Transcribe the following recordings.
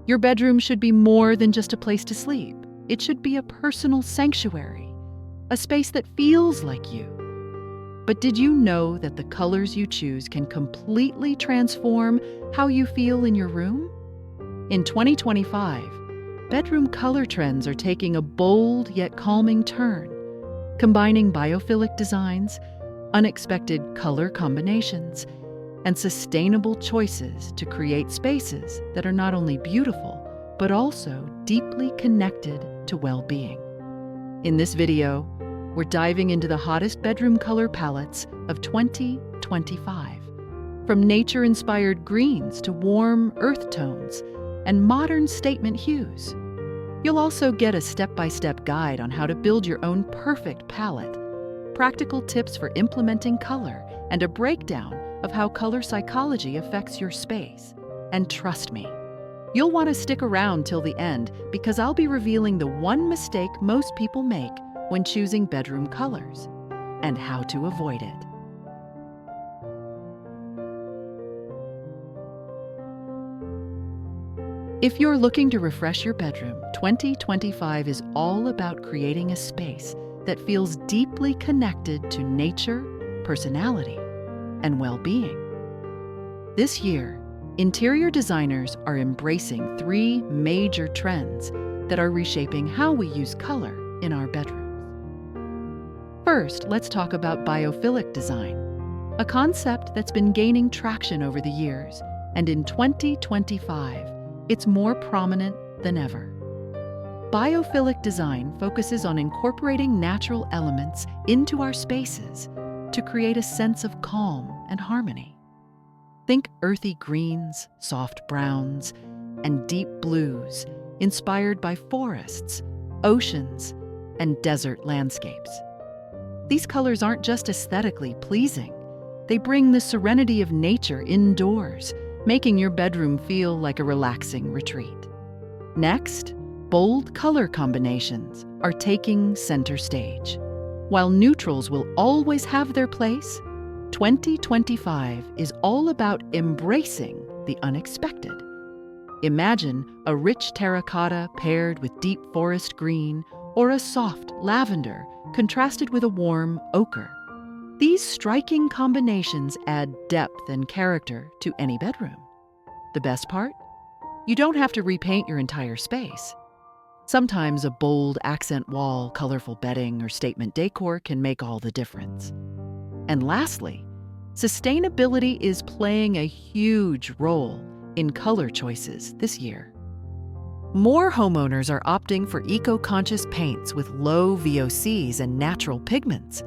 Your bedroom should be more than just a place to sleep. It should be a personal sanctuary, a space that feels like you. But did you know that the colors you choose can completely transform how you feel in your room? In 2025, bedroom color trends are taking a bold yet calming turn, combining biophilic designs, unexpected color combinations, and sustainable choices to create spaces that are not only beautiful, but also deeply connected to well-being. In this video, we're diving into the hottest bedroom color palettes of 2025, from nature-inspired greens to warm earth tones and modern statement hues. You'll also get a step-by-step guide on how to build your own perfect palette, practical tips for implementing color, and a breakdown of how color psychology affects your space. And trust me, you'll want to stick around till the end because I'll be revealing the one mistake most people make when choosing bedroom colors and how to avoid it. If you're looking to refresh your bedroom, 2025 is all about creating a space that feels deeply connected to nature, personality, and well-being. This year, interior designers are embracing 3 major trends that are reshaping how we use color in our bedrooms. First, let's talk about biophilic design, a concept that's been gaining traction over the years, and in 2025, it's more prominent than ever. Biophilic design focuses on incorporating natural elements into our spaces to create a sense of calm and harmony. Think earthy greens, soft browns, and deep blues inspired by forests, oceans, and desert landscapes. These colors aren't just aesthetically pleasing. They bring the serenity of nature indoors, making your bedroom feel like a relaxing retreat. Next, bold color combinations are taking center stage. While neutrals will always have their place, 2025 is all about embracing the unexpected. Imagine a rich terracotta paired with deep forest green or a soft lavender contrasted with a warm ochre. These striking combinations add depth and character to any bedroom. The best part? You don't have to repaint your entire space. Sometimes a bold accent wall, colorful bedding, or statement decor can make all the difference. And lastly, sustainability is playing a huge role in color choices this year. More homeowners are opting for eco-conscious paints with low VOCs and natural pigments.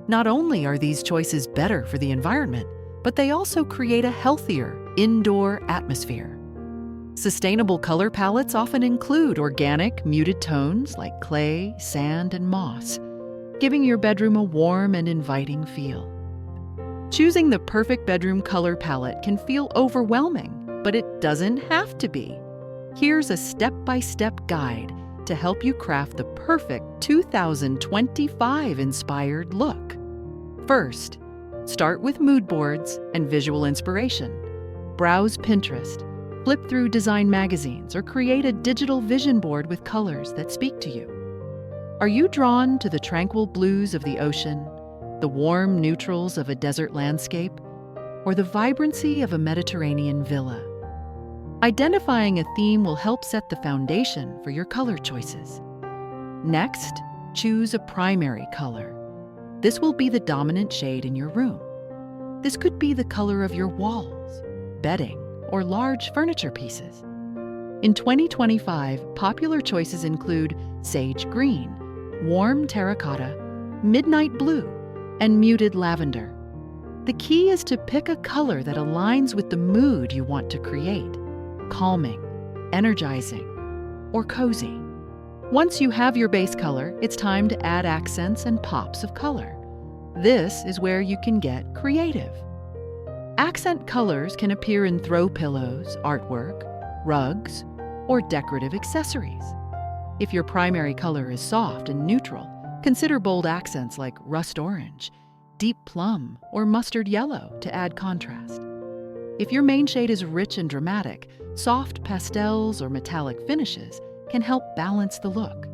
Not only are these choices better for the environment, but they also create a healthier indoor atmosphere. Sustainable color palettes often include organic, muted tones like clay, sand, and moss, giving your bedroom a warm and inviting feel. Choosing the perfect bedroom color palette can feel overwhelming, but it doesn't have to be. Here's a step-by-step guide to help you craft the perfect 2025 inspired look. First, start with mood boards and visual inspiration. Browse Pinterest, flip through design magazines, or create a digital vision board with colors that speak to you. Are you drawn to the tranquil blues of the ocean, the warm neutrals of a desert landscape, or the vibrancy of a Mediterranean villa? Identifying a theme will help set the foundation for your color choices. Next, choose a primary color. This will be the dominant shade in your room. This could be the color of your walls, bedding, or large furniture pieces. In 2025, popular choices include sage green, warm terracotta, midnight blue, and muted lavender. The key is to pick a color that aligns with the mood you want to create: calming, energizing, or cozy. Once you have your base color, it's time to add accents and pops of color. This is where you can get creative. Accent colors can appear in throw pillows, artwork, rugs, or decorative accessories. If your primary color is soft and neutral, consider bold accents like rust orange, deep plum, or mustard yellow to add contrast. If your main shade is rich and dramatic, soft pastels or metallic finishes can help balance the look.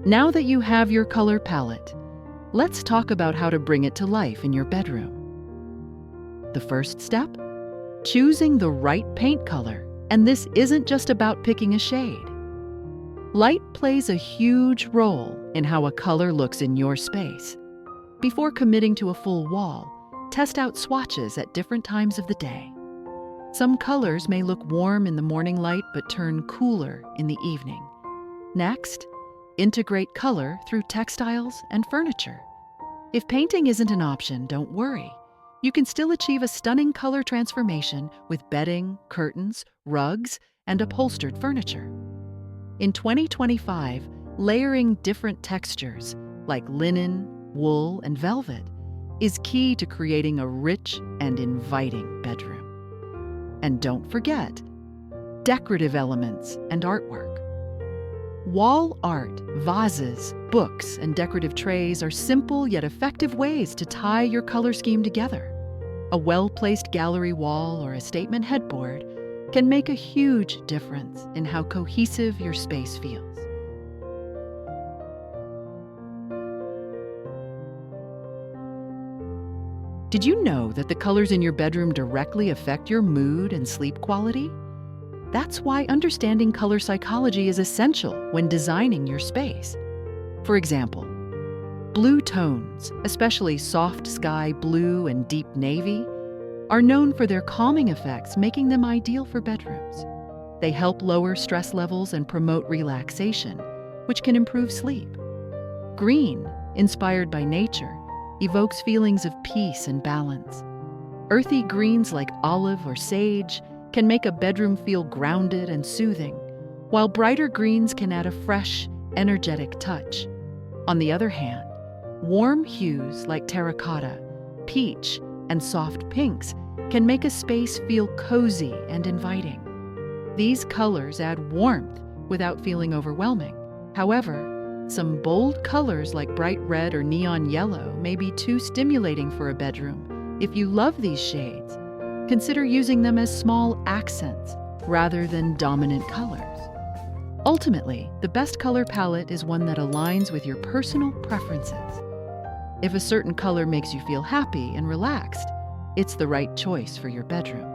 Now that you have your color palette, let's talk about how to bring it to life in your bedroom. The first step? Choosing the right paint color. And this isn't just about picking a shade. Light plays a huge role in how a color looks in your space. Before committing to a full wall, test out swatches at different times of the day. Some colors may look warm in the morning light but turn cooler in the evening. Next, integrate color through textiles and furniture. If painting isn't an option, don't worry. You can still achieve a stunning color transformation with bedding, curtains, rugs, and upholstered furniture. In 2025, layering different textures, like linen, wool, and velvet, is key to creating a rich and inviting bedroom. And don't forget, decorative elements and artwork. Wall art, vases, books, and decorative trays are simple yet effective ways to tie your color scheme together. A well-placed gallery wall or a statement headboard can make a huge difference in how cohesive your space feels. Did you know that the colors in your bedroom directly affect your mood and sleep quality? That's why understanding color psychology is essential when designing your space. For example, blue tones, especially soft sky blue and deep navy, are known for their calming effects, making them ideal for bedrooms. They help lower stress levels and promote relaxation, which can improve sleep. Green, inspired by nature, evokes feelings of peace and balance. Earthy greens like olive or sage can make a bedroom feel grounded and soothing, while brighter greens can add a fresh, energetic touch. On the other hand, warm hues like terracotta, peach, and soft pinks can make a space feel cozy and inviting. These colors add warmth without feeling overwhelming. However, some bold colors like bright red or neon yellow may be too stimulating for a bedroom. If you love these shades, consider using them as small accents rather than dominant colors. Ultimately, the best color palette is one that aligns with your personal preferences. If a certain color makes you feel happy and relaxed, it's the right choice for your bedroom.